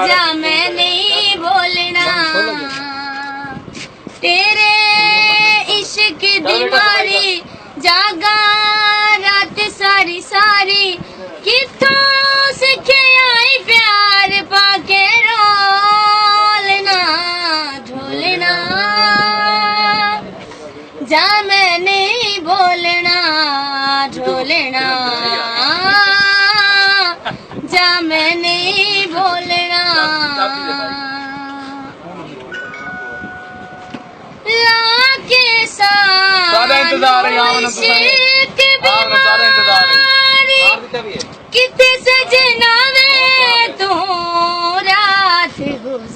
जा मैं नहीं बोलना तेरे इश्क दी मारी जागा रात सारी सारी किथों सीखे आई प्यार पाके रोलना ढोलना जा मैं नहीं बोलना ढोलना जा मैं नहीं बोलना लाके सारा इंतजार है यहाँ में किते सजना वे तू रात गुजारी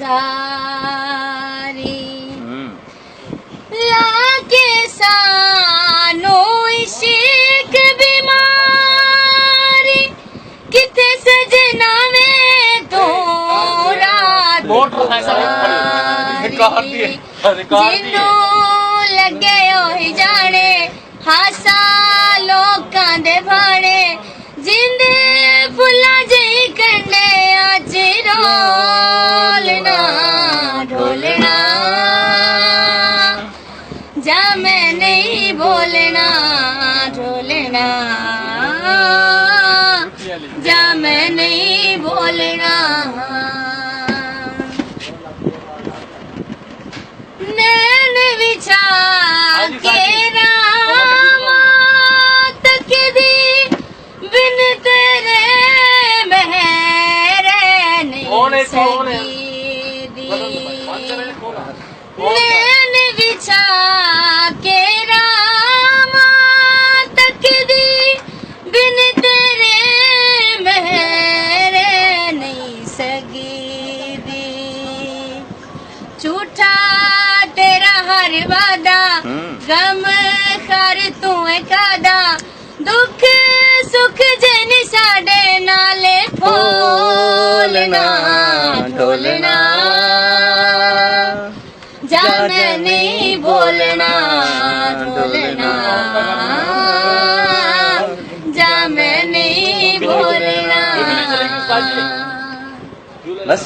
लाके सानो इश्क बीमारी किते सजना वे तू रात गुजारी जिन्नों लगे ओही जाने हासा लोकां दे भाणे जिंदे फुल्ला जई कंडे अज रोलना ढोलना जा मैं नहीं बोलना ढोलना जा मैं नहीं बोलना नैन विछा के रामा तक दी बिन तेरे मेरे नहीं सकी नैन विछा के रामा तक दी बिन तेरे मेरे नहीं सकी झूठा तेरा हर वादा गम कर तू कादा दुख सुख जन साडे नाले फोलना ढोलना जा मैं नहीं बोलना ढोलना जा मैं नहीं बोलना बस